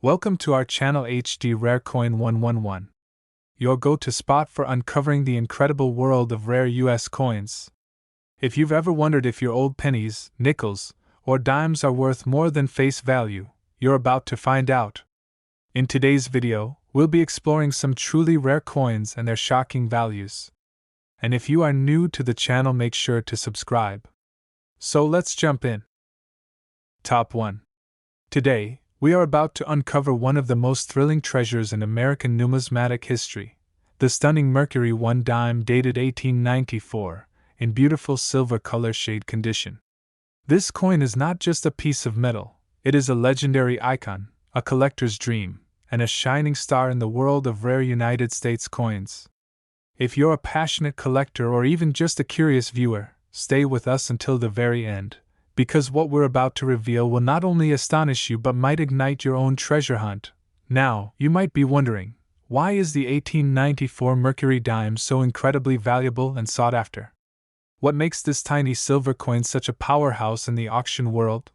Welcome to our channel HD Rare Coin 111, your go-to spot for uncovering the incredible world of rare US coins. If you've ever wondered if your old pennies, nickels, or dimes are worth more than face value, you're about to find out. In today's video, we'll be exploring some truly rare coins and their shocking values. And if you are new to the channel, make sure to subscribe. So let's jump in. Top 1. Today, we are about to uncover one of the most thrilling treasures in American numismatic history, the stunning Mercury Dime dated 1894, in beautiful silver color shade condition. This coin is not just a piece of metal, it is a legendary icon, a collector's dream, and a shining star in the world of rare United States coins. If you're a passionate collector or even just a curious viewer, stay with us until the very end, because what we're about to reveal will not only astonish you but might ignite your own treasure hunt. Now, you might be wondering, why is the 1894 Mercury Dime so incredibly valuable and sought after? What makes this tiny silver coin such a powerhouse in the auction world?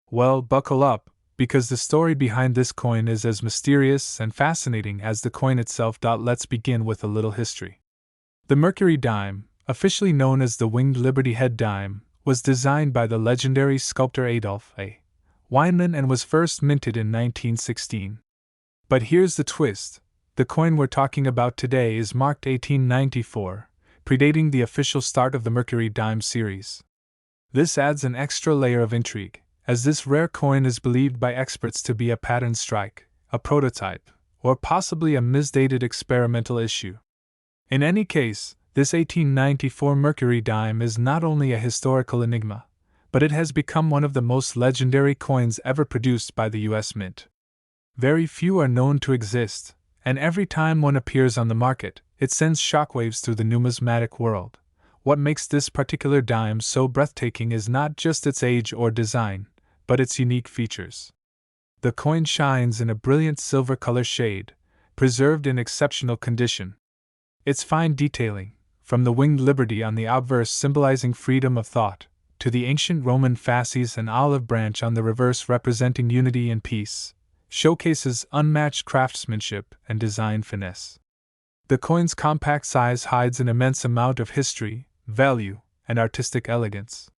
Well, buckle up, because the story behind this coin is as mysterious and fascinating as the coin itself. Let's begin with a little history. The Mercury Dime, officially known as the Winged Liberty Head Dime, was designed by the legendary sculptor Adolf A. Weinman and was first minted in 1916. But here's the twist: the coin we're talking about today is marked 1894, predating the official start of the Mercury Dime series. This adds an extra layer of intrigue, as this rare coin is believed by experts to be a pattern strike, a prototype, or possibly a misdated experimental issue. In any case, this 1894 Mercury Dime is not only a historical enigma, but it has become one of the most legendary coins ever produced by the US Mint. Very few are known to exist, and every time one appears on the market, it sends shockwaves through the numismatic world. What makes this particular dime so breathtaking is not just its age or design, but its unique features. The coin shines in a brilliant silver color shade, preserved in exceptional condition. Its fine detailing, from the winged liberty on the obverse symbolizing freedom of thought, to the ancient Roman fasces and olive branch on the reverse representing unity and peace, showcases unmatched craftsmanship and design finesse. The coin's compact size hides an immense amount of history, value, and artistic elegance.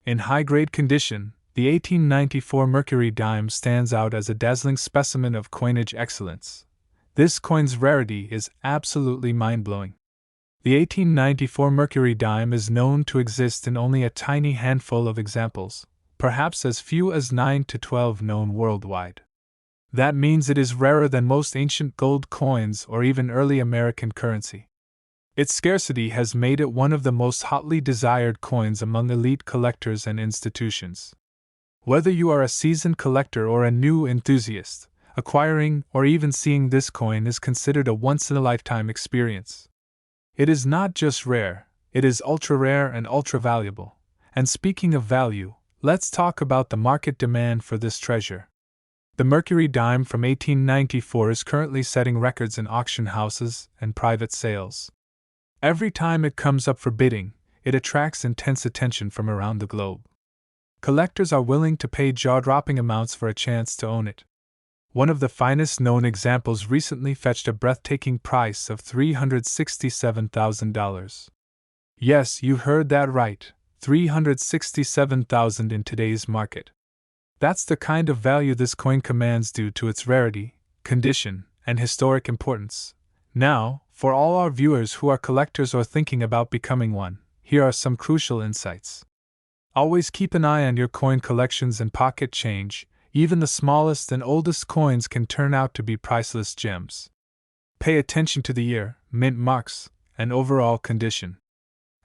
In high-grade condition, the 1894 Mercury Dime stands out as a dazzling specimen of coinage excellence. This coin's rarity is absolutely mind-blowing. The 1894 Mercury Dime is known to exist in only a tiny handful of examples, perhaps as few as 9 to 12 known worldwide. That means it is rarer than most ancient gold coins or even early American currency. Its scarcity has made it one of the most hotly desired coins among elite collectors and institutions. Whether you are a seasoned collector or a new enthusiast, acquiring or even seeing this coin is considered a once-in-a-lifetime experience. It is not just rare, it is ultra-rare and ultra-valuable. And speaking of value, let's talk about the market demand for this treasure. The Mercury Dime from 1894 is currently setting records in auction houses and private sales. Every time it comes up for bidding, it attracts intense attention from around the globe. Collectors are willing to pay jaw-dropping amounts for a chance to own it. One of the finest known examples recently fetched a breathtaking price of $367,000. Yes, you heard that right, $367,000 in today's market. That's the kind of value this coin commands due to its rarity, condition, and historic importance. Now, for all our viewers who are collectors or thinking about becoming one, here are some crucial insights. Always keep an eye on your coin collections and pocket change. Even the smallest and oldest coins can turn out to be priceless gems. Pay attention to the year, mint marks, and overall condition.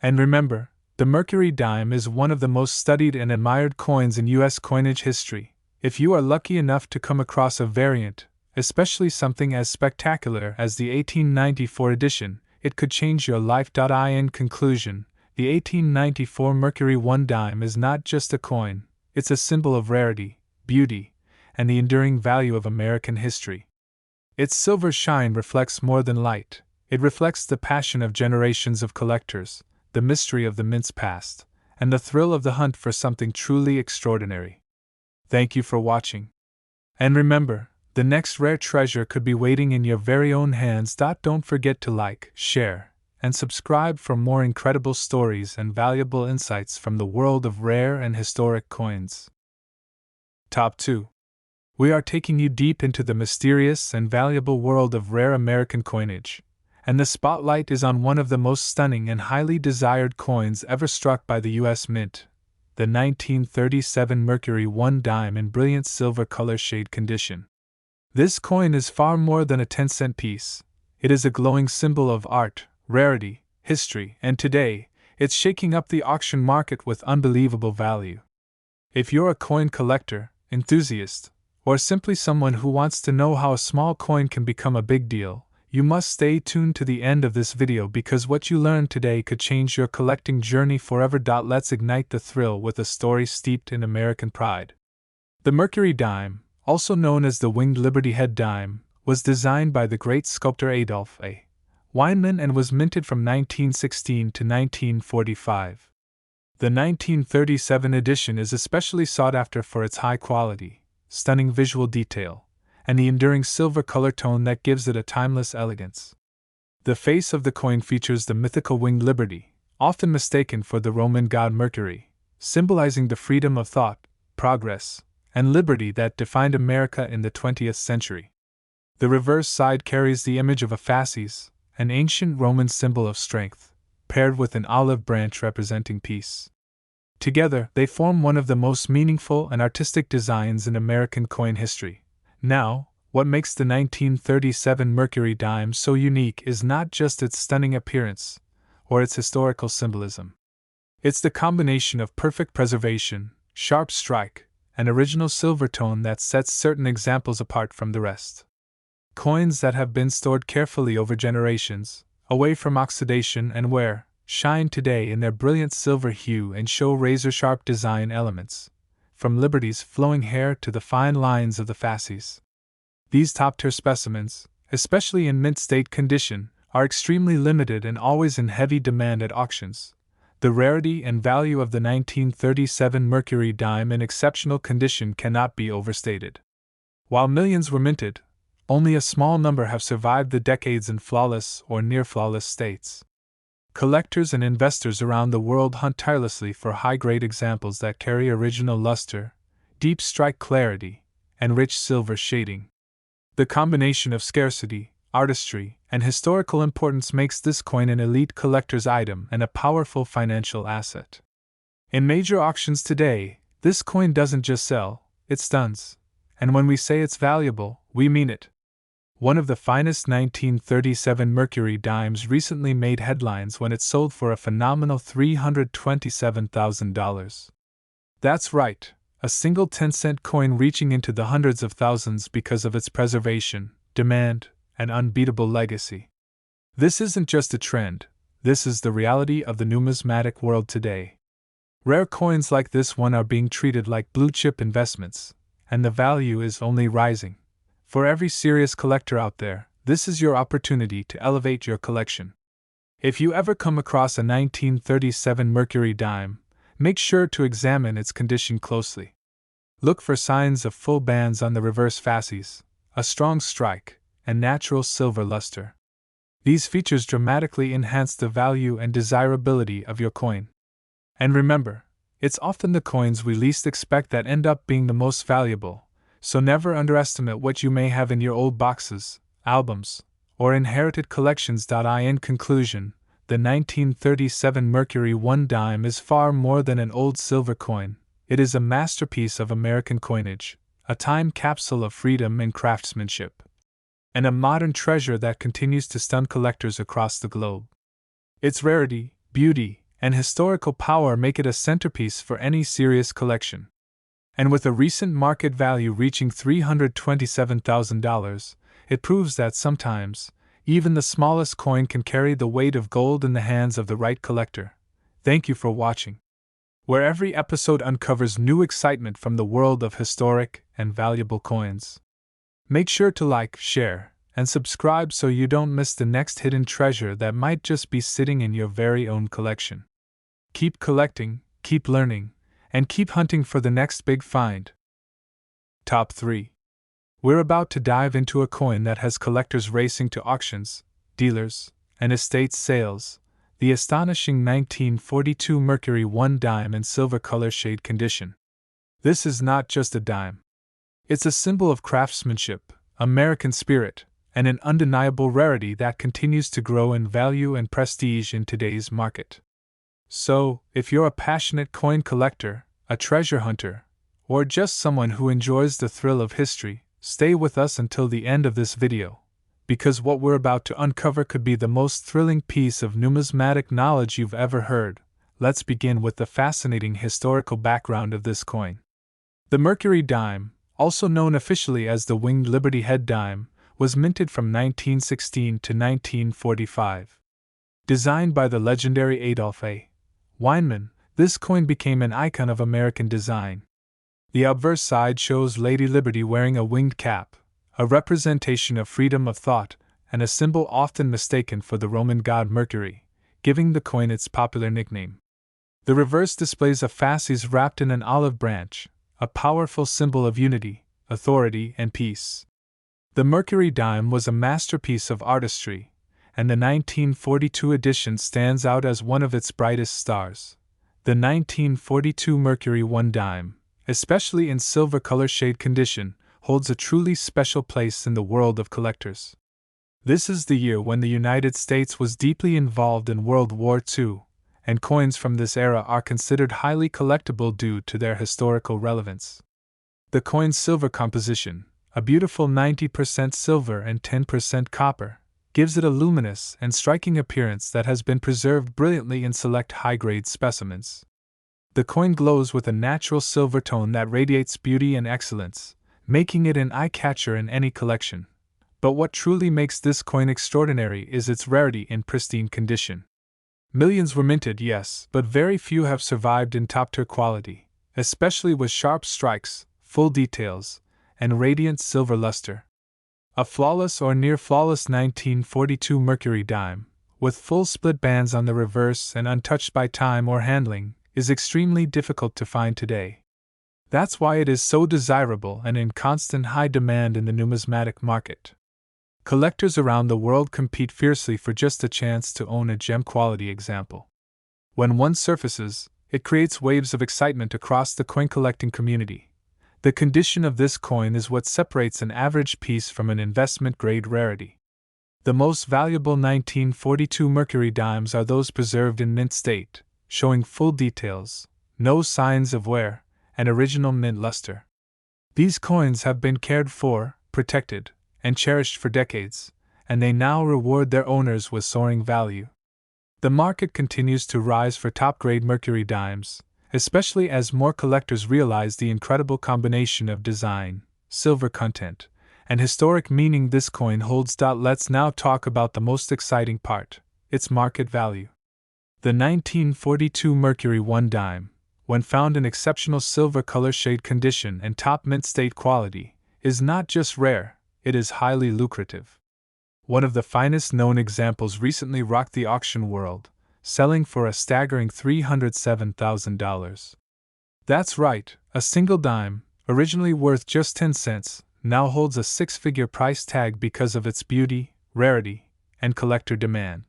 And remember, the Mercury Dime is one of the most studied and admired coins in U.S. coinage history. If you are lucky enough to come across a variant, especially something as spectacular as the 1894 edition, it could change your life. In conclusion, the 1894 Mercury Dime is not just a coin, it's a symbol of rarity, beauty, and the enduring value of American history. Its silver shine reflects more than light, it reflects the passion of generations of collectors, the mystery of the mint's past, and the thrill of the hunt for something truly extraordinary. Thank you for watching. And remember, The next rare treasure could be waiting in your very own hands. Don't forget to like, share, and subscribe for more incredible stories and valuable insights from the world of rare and historic coins. Top 2. We are taking you deep into the mysterious and valuable world of rare American coinage, and the spotlight is on one of the most stunning and highly desired coins ever struck by the U.S. Mint, the 1937 Mercury Dime in brilliant silver color shade condition. This coin is far more than a 10-cent piece. It is a glowing symbol of art, rarity, history, and today, it's shaking up the auction market with unbelievable value. If you're a coin collector, enthusiast, or simply someone who wants to know how a small coin can become a big deal, you must stay tuned to the end of this video because what you learn today could change your collecting journey forever. Let's ignite the thrill with a story steeped in American pride. The Mercury Dime, also known as the Winged Liberty Head Dime, was designed by the great sculptor Adolph A. Weinman and was minted from 1916 to 1945. The 1937 edition is especially sought after for its high quality, stunning visual detail, and the enduring silver color tone that gives it a timeless elegance. The face of the coin features the mythical winged liberty, often mistaken for the Roman god Mercury, symbolizing the freedom of thought, progress, and liberty that defined America in the 20th century. The reverse side carries the image of a fasces, an ancient Roman symbol of strength, paired with an olive branch representing peace. Together, they form one of the most meaningful and artistic designs in American coin history. Now, what makes the 1937 Mercury Dime so unique is not just its stunning appearance, or its historical symbolism. It's the combination of perfect preservation, sharp strike, and original silver tone that sets certain examples apart from the rest. Coins that have been stored carefully over generations, away from oxidation and wear, shine today in their brilliant silver hue and show razor-sharp design elements, from Liberty's flowing hair to the fine lines of the fasces. These top-tier specimens, especially in mint state condition, are extremely limited and always in heavy demand at auctions. The rarity and value of the 1937 Mercury Dime in exceptional condition cannot be overstated. While millions were minted, only a small number have survived the decades in flawless or near-flawless states. Collectors and investors around the world hunt tirelessly for high-grade examples that carry original luster, deep strike clarity, and rich silver shading. The combination of scarcity, artistry, and historical importance makes this coin an elite collector's item and a powerful financial asset. In major auctions today, this coin doesn't just sell, it stuns. And when we say it's valuable, we mean it. One of the finest 1937 Mercury Dimes recently made headlines when it sold for a phenomenal $327,000. That's right, a single 10-cent coin reaching into the hundreds of thousands because of its preservation, demand, and unbeatable legacy. This isn't just a trend, this is the reality of the numismatic world today. Rare coins like this one are being treated like blue-chip investments, and the value is only rising. For every serious collector out there, this is your opportunity to elevate your collection. If you ever come across a 1937 Mercury Dime, make sure to examine its condition closely. Look for signs of full bands on the reverse fasces, a strong strike, and natural silver luster. These features dramatically enhance the value and desirability of your coin. And remember, it's often the coins we least expect that end up being the most valuable, so never underestimate what you may have in your old boxes, albums, or inherited collections. In conclusion, the 1937 Mercury Dime is far more than an old silver coin. It is a masterpiece of American coinage, a time capsule of freedom and craftsmanship, and a modern treasure that continues to stun collectors across the globe. Its rarity, beauty, and historical power make it a centerpiece for any serious collection. And with a recent market value reaching $327,000, it proves that sometimes, even the smallest coin can carry the weight of gold in the hands of the right collector. Thank you for watching. Where every episode uncovers new excitement from the world of historic and valuable coins. Make sure to like, share, and subscribe so you don't miss the next hidden treasure that might just be sitting in your very own collection. Keep collecting, keep learning, and keep hunting for the next big find. Top 3. We're about to dive into a coin that has collectors racing to auctions, dealers, and estate sales, the astonishing 1942 Mercury Dime in silver color shade condition. This is not just a dime. It's a symbol of craftsmanship, American spirit, and an undeniable rarity that continues to grow in value and prestige in today's market. So, if you're a passionate coin collector, a treasure hunter, or just someone who enjoys the thrill of history, stay with us until the end of this video, because what we're about to uncover could be the most thrilling piece of numismatic knowledge you've ever heard. Let's begin with the fascinating historical background of this coin. The Mercury Dime, also known officially as the Winged Liberty Head Dime, was minted from 1916 to 1945. Designed by the legendary Adolph A. Weinman, this coin became an icon of American design. The obverse side shows Lady Liberty wearing a winged cap, a representation of freedom of thought, and a symbol often mistaken for the Roman god Mercury, giving the coin its popular nickname. The reverse displays a fasces wrapped in an olive branch, a powerful symbol of unity, authority, and peace. The Mercury Dime was a masterpiece of artistry, and the 1942 edition stands out as one of its brightest stars. The 1942 Mercury Dime, especially in silver color shade condition, holds a truly special place in the world of collectors. This is the year when the United States was deeply involved in World War II, and coins from this era are considered highly collectible due to their historical relevance. The coin's silver composition, a beautiful 90% silver and 10% copper, gives it a luminous and striking appearance that has been preserved brilliantly in select high-grade specimens. The coin glows with a natural silver tone that radiates beauty and excellence, making it an eye-catcher in any collection. But what truly makes this coin extraordinary is its rarity in pristine condition. Millions were minted, yes, but very few have survived in top-tier quality, especially with sharp strikes, full details, and radiant silver luster. A flawless or near-flawless 1942 Mercury Dime, with full split bands on the reverse and untouched by time or handling, is extremely difficult to find today. That's why it is so desirable and in constant high demand in the numismatic market. Collectors around the world compete fiercely for just a chance to own a gem-quality example. When one surfaces, it creates waves of excitement across the coin collecting community. The condition of this coin is what separates an average piece from an investment-grade rarity. The most valuable 1942 Mercury Dimes are those preserved in mint state, showing full details, no signs of wear, and original mint luster. These coins have been cared for, protected, and cherished for decades, and they now reward their owners with soaring value. The market continues to rise for top-grade Mercury Dimes, especially as more collectors realize the incredible combination of design, silver content, and historic meaning this coin holds. Let's now talk about the most exciting part, its market value. The 1942 Mercury Dime, when found in exceptional silver color shade condition and top mint state quality, is not just rare, it is highly lucrative. One of the finest known examples recently rocked the auction world, selling for a staggering $307,000. That's right, a single dime, originally worth just 10 cents, now holds a six-figure price tag because of its beauty, rarity, and collector demand.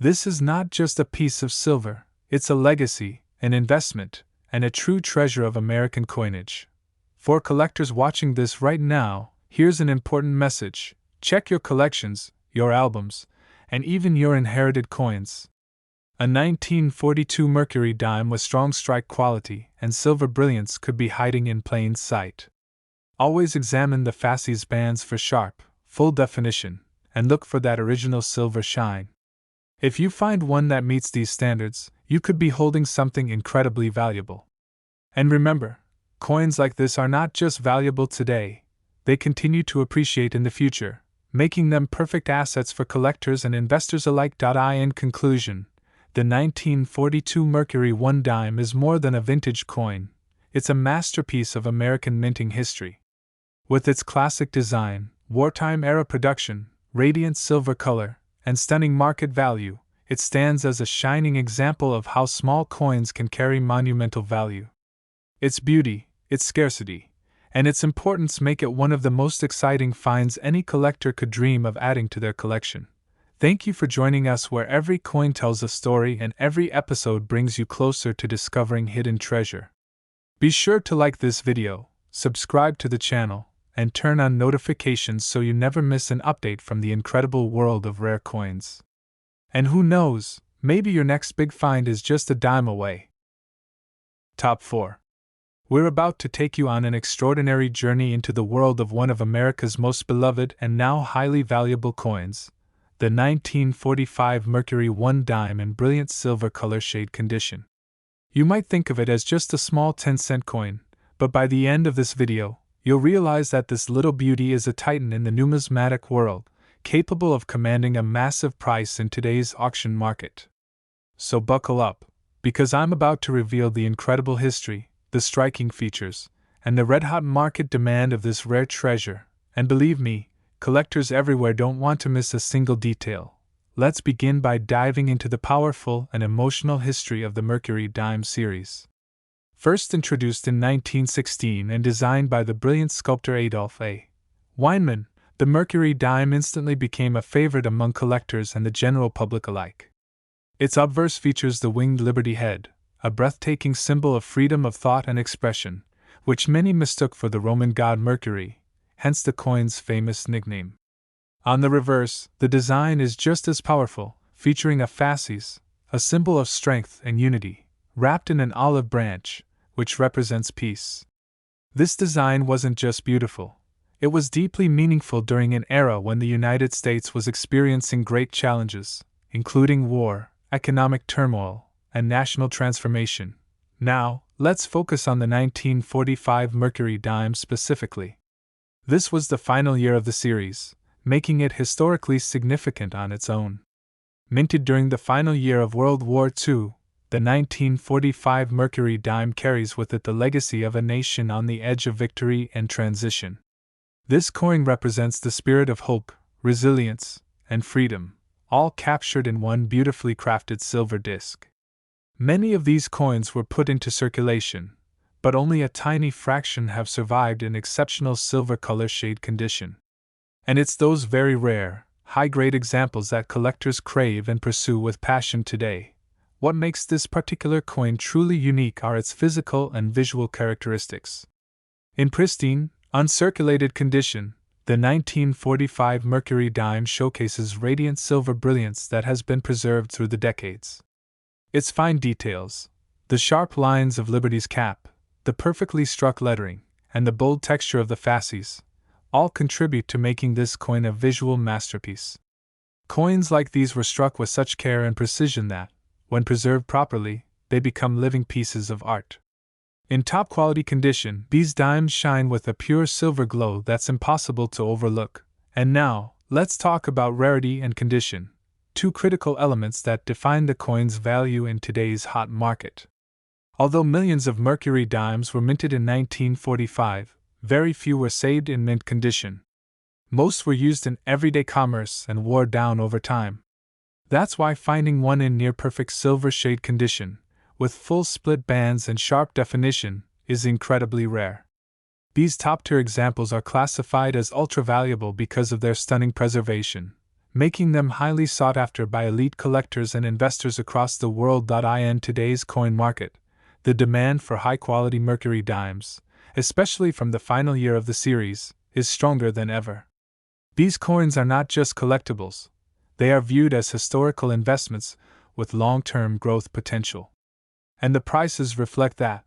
This is not just a piece of silver, it's a legacy, an investment, and a true treasure of American coinage. For collectors watching this right now, here's an important message: check your collections, your albums, and even your inherited coins. A 1942 Mercury Dime with strong strike quality and silver brilliance could be hiding in plain sight. Always examine the fasces bands for sharp, full definition, and look for that original silver shine. If you find one that meets these standards, you could be holding something incredibly valuable. And remember, coins like this are not just valuable today, they continue to appreciate in the future, making them perfect assets for collectors and investors alike. In conclusion, the 1942 Mercury Dime is more than a vintage coin, it's a masterpiece of American minting history. With its classic design, wartime-era production, radiant silver color, and stunning market value, it stands as a shining example of how small coins can carry monumental value. Its beauty, its scarcity, and its importance make it one of the most exciting finds any collector could dream of adding to their collection. Thank you for joining us, where every coin tells a story and every episode brings you closer to discovering hidden treasure. Be sure to like this video, subscribe to the channel, and turn on notifications so you never miss an update from the incredible world of rare coins. And who knows, maybe your next big find is just a dime away. Top 4. We're about to take you on an extraordinary journey into the world of one of America's most beloved and now highly valuable coins, the 1945 Mercury Dime in brilliant silver color shade condition. You might think of it as just a small 10-cent coin, but by the end of this video, you'll realize that this little beauty is a titan in the numismatic world, capable of commanding a massive price in today's auction market. So buckle up, because I'm about to reveal the incredible history, the striking features, and the red-hot market demand of this rare treasure, and believe me, collectors everywhere don't want to miss a single detail. Let's begin by diving into the powerful and emotional history of the Mercury Dime series. First introduced in 1916 and designed by the brilliant sculptor Adolf A. Weinman, the Mercury Dime instantly became a favorite among collectors and the general public alike. Its obverse features the winged Liberty head, a breathtaking symbol of freedom of thought and expression, which many mistook for the Roman god Mercury, hence the coin's famous nickname. On the reverse, the design is just as powerful, featuring a fasces, a symbol of strength and unity, wrapped in an olive branch, which represents peace. This design wasn't just beautiful, it was deeply meaningful during an era when the United States was experiencing great challenges, including war, economic turmoil, and national transformation. Now, let's focus on the 1945 Mercury Dime specifically. This was the final year of the series, making it historically significant on its own. Minted during the final year of World War II, the 1945 Mercury Dime carries with it the legacy of a nation on the edge of victory and transition. This coin represents the spirit of hope, resilience, and freedom, all captured in one beautifully crafted silver disc. Many of these coins were put into circulation, but only a tiny fraction have survived in exceptional silver color shade condition. And it's those very rare, high-grade examples that collectors crave and pursue with passion today. What makes this particular coin truly unique are its physical and visual characteristics. In pristine, uncirculated condition, the 1945 Mercury Dime showcases radiant silver brilliance that has been preserved through the decades. Its fine details, the sharp lines of Liberty's cap, the perfectly struck lettering, and the bold texture of the fasces, all contribute to making this coin a visual masterpiece. Coins like these were struck with such care and precision that, when preserved properly, they become living pieces of art. In top-quality condition, these dimes shine with a pure silver glow that's impossible to overlook. And now, let's talk about rarity and condition, two critical elements that define the coin's value in today's hot market. Although millions of Mercury Dimes were minted in 1945, very few were saved in mint condition. Most were used in everyday commerce and wore down over time. That's why finding one in near-perfect silver shade condition, with full split bands and sharp definition, is incredibly rare. These top-tier examples are classified as ultra-valuable because of their stunning preservation, making them highly sought after by elite collectors and investors across the world. In today's coin market, the demand for high-quality Mercury Dimes, especially from the final year of the series, is stronger than ever. These coins are not just collectibles, they are viewed as historical investments with long-term growth potential. And the prices reflect that.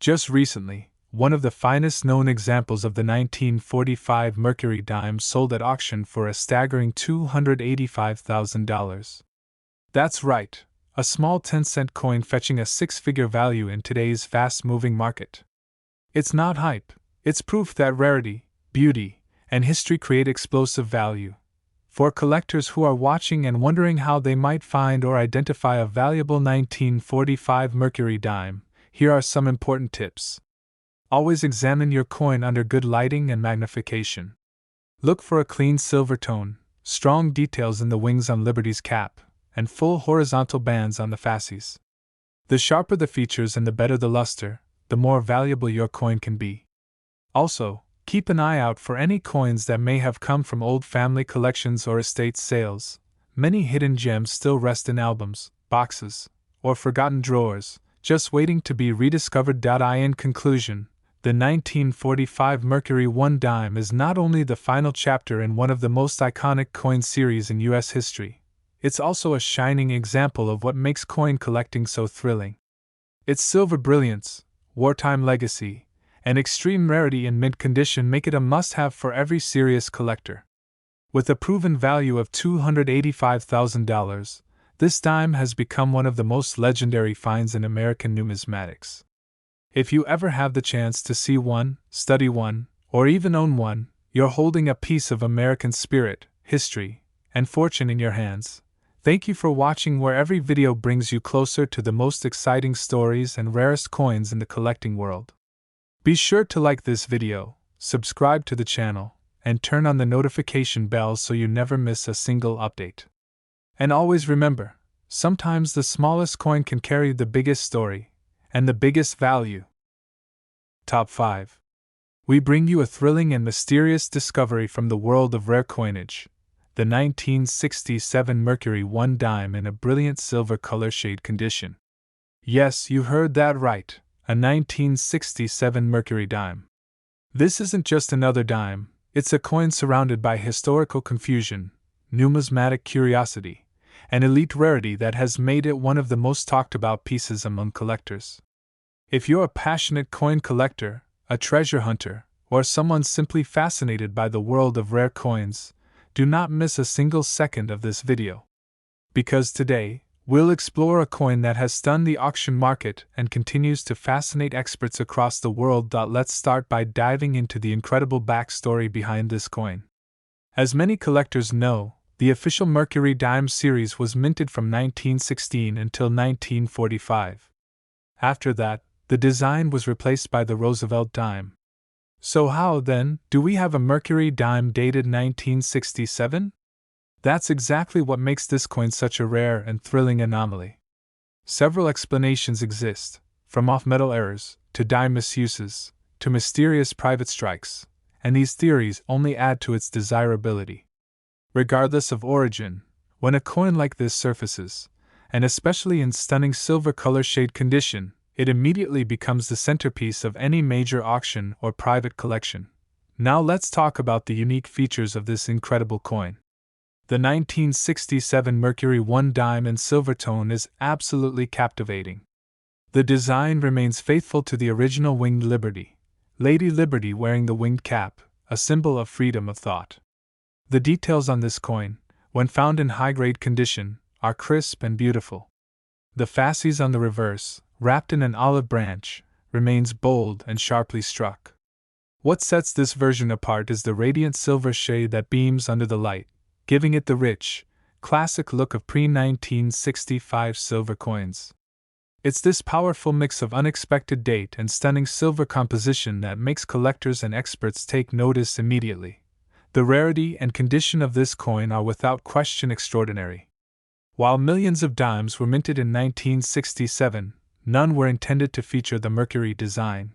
Just recently, one of the finest known examples of the 1945 Mercury Dime sold at auction for a staggering $285,000. That's right, a small 10-cent coin fetching a six-figure value in today's fast-moving market. It's not hype, it's proof that rarity, beauty, and history create explosive value. For collectors who are watching and wondering how they might find or identify a valuable 1945 Mercury Dime, here are some important tips. Always examine your coin under good lighting and magnification. Look for a clean silver tone, strong details in the wings on Liberty's cap, and full horizontal bands on the fasces. The sharper the features and the better the luster, the more valuable your coin can be. Also, keep an eye out for any coins that may have come from old family collections or estate sales. Many hidden gems still rest in albums, boxes, or forgotten drawers, just waiting to be rediscovered. In conclusion, the 1945 Mercury Dime is not only the final chapter in one of the most iconic coin series in U.S. history, it's also a shining example of what makes coin collecting so thrilling. Its silver brilliance, wartime legacy, and extreme rarity in mint condition make it a must-have for every serious collector. With a proven value of $285,000, this dime has become one of the most legendary finds in American numismatics. If you ever have the chance to see one, study one, or even own one, you're holding a piece of American spirit, history, and fortune in your hands. Thank you for watching, where every video brings you closer to the most exciting stories and rarest coins in the collecting world. Be sure to like this video, subscribe to the channel, and turn on the notification bell so you never miss a single update. And always remember, sometimes the smallest coin can carry the biggest story and the biggest value. Top 5. We bring you a thrilling and mysterious discovery from the world of rare coinage. The 1967 Mercury Dime in a brilliant silver color shade condition. Yes, you heard that right, a 1967 Mercury Dime. This isn't just another dime, it's a coin surrounded by historical confusion, numismatic curiosity, and elite rarity that has made it one of the most talked about pieces among collectors. If you're a passionate coin collector, a treasure hunter, or someone simply fascinated by the world of rare coins, do not miss a single second of this video. Because today, we'll explore a coin that has stunned the auction market and continues to fascinate experts across the world. Let's start by diving into the incredible backstory behind this coin. As many collectors know, the official Mercury Dime series was minted from 1916 until 1945. After that, the design was replaced by the Roosevelt dime. So how, then, do we have a Mercury Dime dated 1967? That's exactly what makes this coin such a rare and thrilling anomaly. Several explanations exist, from off-metal errors, to dime misuses, to mysterious private strikes, and these theories only add to its desirability. Regardless of origin, when a coin like this surfaces, and especially in stunning silver color shade condition, it immediately becomes the centerpiece of any major auction or private collection. Now let's talk about the unique features of this incredible coin. The 1967 Mercury Dime in silver tone is absolutely captivating. The design remains faithful to the original winged Liberty, Lady Liberty wearing the winged cap, a symbol of freedom of thought. The details on this coin, when found in high-grade condition, are crisp and beautiful. The fasces on the reverse, wrapped in an olive branch, remains bold and sharply struck. What sets this version apart is the radiant silver shade that beams under the light, giving it the rich, classic look of pre-1965 silver coins. It's this powerful mix of unexpected date and stunning silver composition that makes collectors and experts take notice immediately. The rarity and condition of this coin are without question extraordinary. While millions of dimes were minted in 1967, none were intended to feature the Mercury design.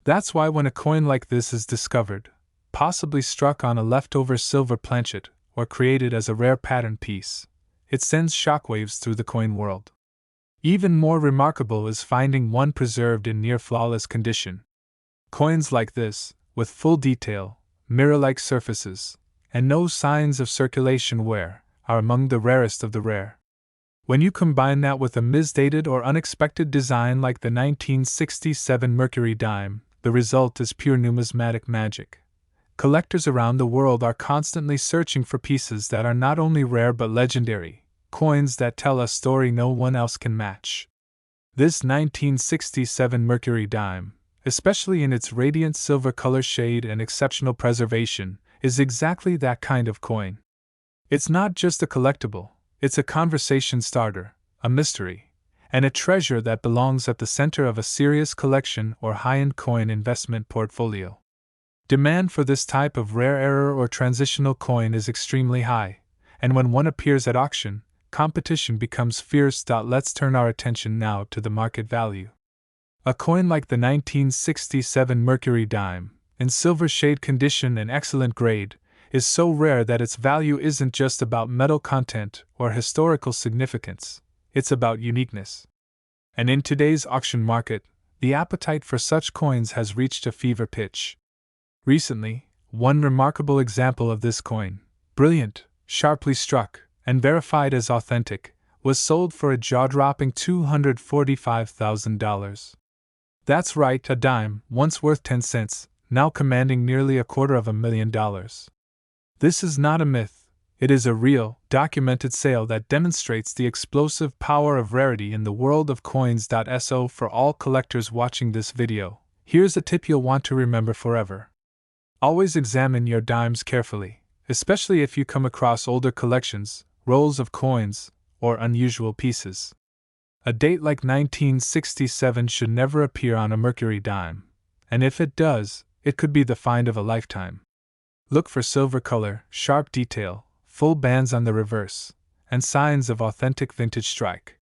That's why when a coin like this is discovered, possibly struck on a leftover silver planchet, or created as a rare pattern piece, it sends shockwaves through the coin world. Even more remarkable is finding one preserved in near-flawless condition. Coins like this, with full detail, mirror-like surfaces, and no signs of circulation wear, are among the rarest of the rare. When you combine that with a misdated or unexpected design like the 1967 Mercury Dime, the result is pure numismatic magic. Collectors around the world are constantly searching for pieces that are not only rare but legendary, coins that tell a story no one else can match. This 1967 Mercury Dime, especially in its radiant silver color shade and exceptional preservation, is exactly that kind of coin. It's not just a collectible, it's a conversation starter, a mystery, and a treasure that belongs at the center of a serious collection or high-end coin investment portfolio. Demand for this type of rare error or transitional coin is extremely high, and when one appears at auction, competition becomes fierce. Let's turn our attention now to the market value. A coin like the 1967 Mercury Dime, in silver shade condition and excellent grade, is so rare that its value isn't just about metal content or historical significance, it's about uniqueness. And in today's auction market, the appetite for such coins has reached a fever pitch. Recently, one remarkable example of this coin, brilliant, sharply struck, and verified as authentic, was sold for a jaw-dropping $245,000. That's right, a dime, once worth 10 cents, now commanding nearly $250,000. This is not a myth, it is a real, documented sale that demonstrates the explosive power of rarity in the world of coins. So for all collectors watching this video, here's a tip you'll want to remember forever. Always examine your dimes carefully, especially if you come across older collections, rolls of coins, or unusual pieces. A date like 1967 should never appear on a Mercury dime, and if it does, it could be the find of a lifetime. Look for silver color, sharp detail, full bands on the reverse, and signs of authentic vintage strike.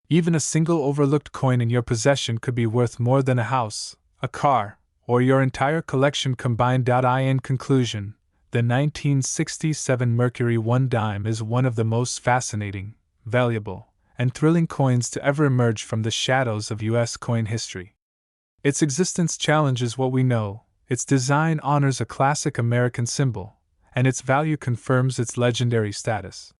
Even a single overlooked coin in your possession could be worth more than a house, a car, or your entire collection combined. In conclusion, the 1967 Mercury Dime is one of the most fascinating, valuable, and thrilling coins to ever emerge from the shadows of U.S. coin history. Its existence challenges what we know, its design honors a classic American symbol, and its value confirms its legendary status.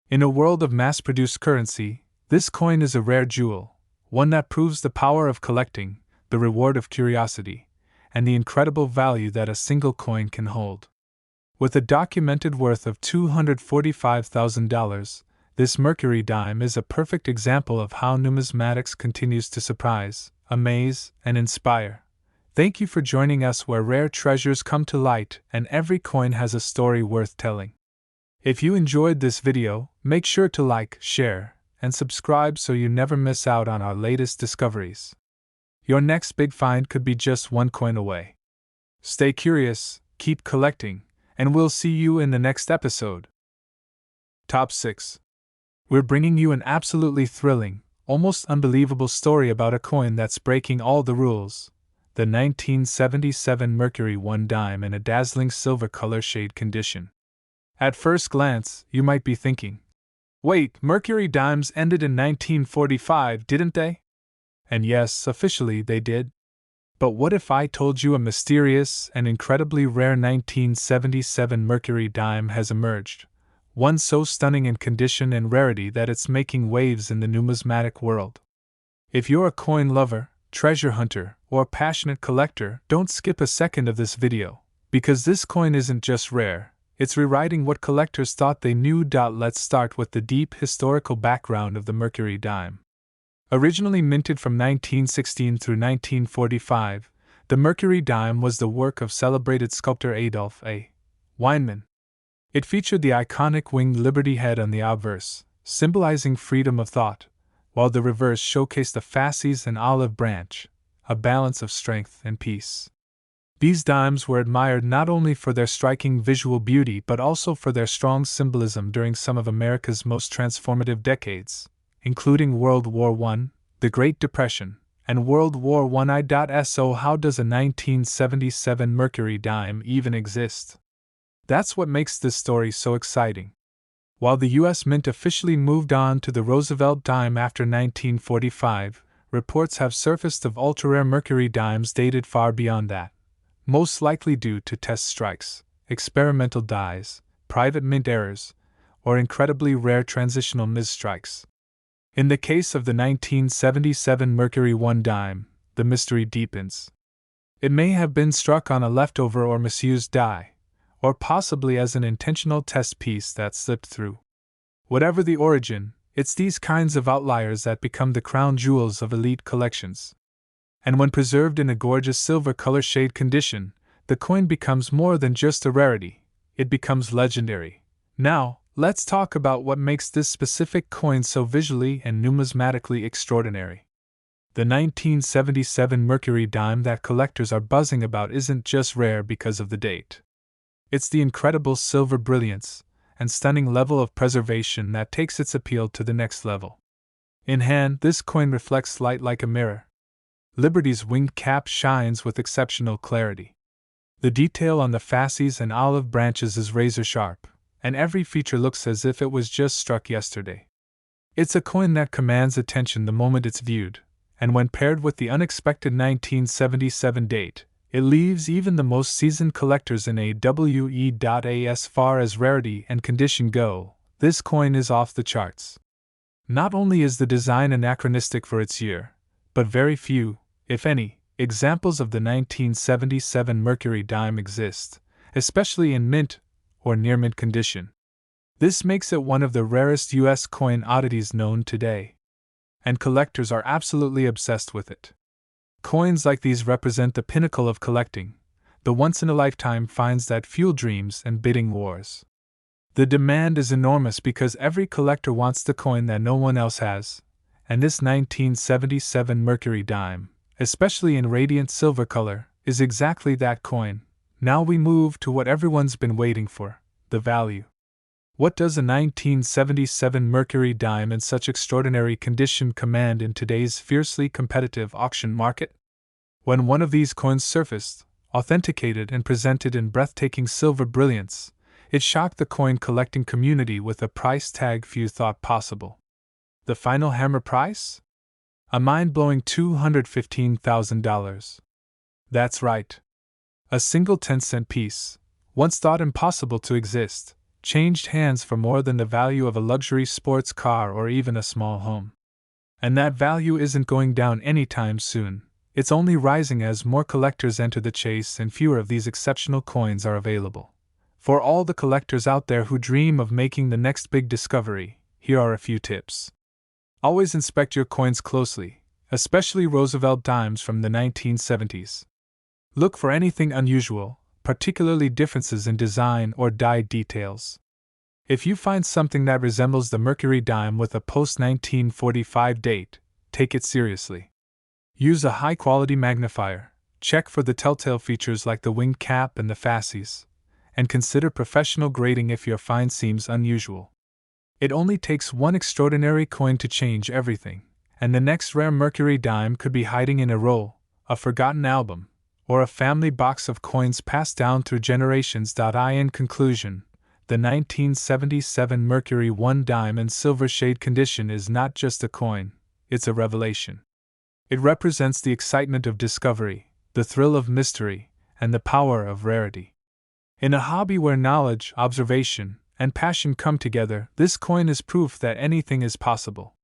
In a world of mass-produced currency, this coin is a rare jewel, one that proves the power of collecting, the reward of curiosity, and the incredible value that a single coin can hold. With a documented worth of $245,000, this Mercury Dime is a perfect example of how numismatics continues to surprise, amaze, and inspire. Thank you for joining us where rare treasures come to light and every coin has a story worth telling. If you enjoyed this video, make sure to like, share, and subscribe so you never miss out on our latest discoveries. Your next big find could be just one coin away. Stay curious, keep collecting, and we'll see you in the next episode. Top 6. We're bringing you an absolutely thrilling, almost unbelievable story about a coin that's breaking all the rules. The 1977 Mercury Dime in a dazzling silver color shade condition. At first glance, you might be thinking, wait, Mercury Dimes ended in 1945, didn't they? And yes, officially they did. But what if I told you a mysterious and incredibly rare 1977 Mercury Dime has emerged? One so stunning in condition and rarity that it's making waves in the numismatic world. If you're a coin lover, treasure hunter, or passionate collector, don't skip a second of this video, because this coin isn't just rare, it's rewriting what collectors thought they knew. Let's start with the deep historical background of the Mercury Dime. Originally minted from 1916 through 1945, the Mercury Dime was the work of celebrated sculptor Adolf A. Weinman. It featured the iconic winged Liberty head on the obverse, symbolizing freedom of thought, while the reverse showcased a fasces and olive branch, a balance of strength and peace. These dimes were admired not only for their striking visual beauty but also for their strong symbolism during some of America's most transformative decades, including World War I, the Great Depression, and World War I. So how does a 1977 Mercury Dime even exist? That's what makes this story so exciting. While the U.S. Mint officially moved on to the Roosevelt dime after 1945, reports have surfaced of ultra-rare Mercury dimes dated far beyond that, most likely due to test strikes, experimental dies, private mint errors, or incredibly rare transitional misstrikes. In the case of the 1977 Mercury Dime, the mystery deepens. It may have been struck on a leftover or misused die, or possibly as an intentional test piece that slipped through. Whatever the origin, it's these kinds of outliers that become the crown jewels of elite collections. And when preserved in a gorgeous silver color shade condition, the coin becomes more than just a rarity, it becomes legendary. Now, let's talk about what makes this specific coin so visually and numismatically extraordinary. The 1977 Mercury Dime that collectors are buzzing about isn't just rare because of the date. It's the incredible silver brilliance and stunning level of preservation that takes its appeal to the next level. In hand, this coin reflects light like a mirror. Liberty's winged cap shines with exceptional clarity. The detail on the fasces and olive branches is razor sharp, and every feature looks as if it was just struck yesterday. It's a coin that commands attention the moment it's viewed, and when paired with the unexpected 1977 date, it leaves even the most seasoned collectors in AWE. As far as rarity and condition go, this coin is off the charts. Not only is the design anachronistic for its year, but very few, if any, examples of the 1977 Mercury Dime exist, especially in mint or near mint condition. This makes it one of the rarest U.S. coin oddities known today, and collectors are absolutely obsessed with it. Coins like these represent the pinnacle of collecting, the once-in-a-lifetime finds that fuel dreams and bidding wars. The demand is enormous because every collector wants the coin that no one else has, and this 1977 Mercury Dime, especially in radiant silver color, is exactly that coin. Now we move to what everyone's been waiting for, the value. What does a 1977 Mercury Dime in such extraordinary condition command in today's fiercely competitive auction market? When one of these coins surfaced, authenticated and presented in breathtaking silver brilliance, it shocked the coin collecting community with a price tag few thought possible. The final hammer price? A mind-blowing $215,000. That's right. A single 10-cent piece, once thought impossible to exist, changed hands for more than the value of a luxury sports car or even a small home. And that value isn't going down anytime soon, it's only rising as more collectors enter the chase and fewer of these exceptional coins are available. For all the collectors out there who dream of making the next big discovery, here are a few tips. Always inspect your coins closely, especially Roosevelt dimes from the 1970s. Look for anything unusual, particularly differences in design or die details. If you find something that resembles the Mercury Dime with a post-1945 date, take it seriously. Use a high-quality magnifier, check for the telltale features like the winged cap and the fasces, and consider professional grading if your find seems unusual. It only takes one extraordinary coin to change everything, and the next rare Mercury Dime could be hiding in a roll, a forgotten album, or a family box of coins passed down through generations. In conclusion, the 1977 Mercury 1 Dime in silver shade condition is not just a coin, it's a revelation. It represents the excitement of discovery, the thrill of mystery, and the power of rarity. In a hobby where knowledge, observation, and passion come together, this coin is proof that anything is possible.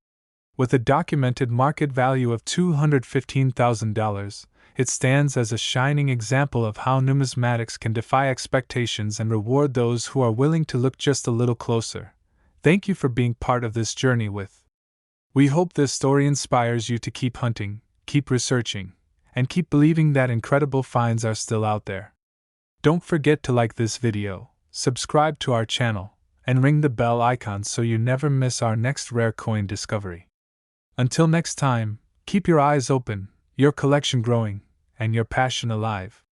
With a documented market value of $215,000, it stands as a shining example of how numismatics can defy expectations and reward those who are willing to look just a little closer. Thank you for being part of this journey with. We hope this story inspires you to keep hunting, keep researching, and keep believing that incredible finds are still out there. Don't forget to like this video, subscribe to our channel, and ring the bell icon so you never miss our next rare coin discovery. Until next time, keep your eyes open, your collection growing, and your passion alive.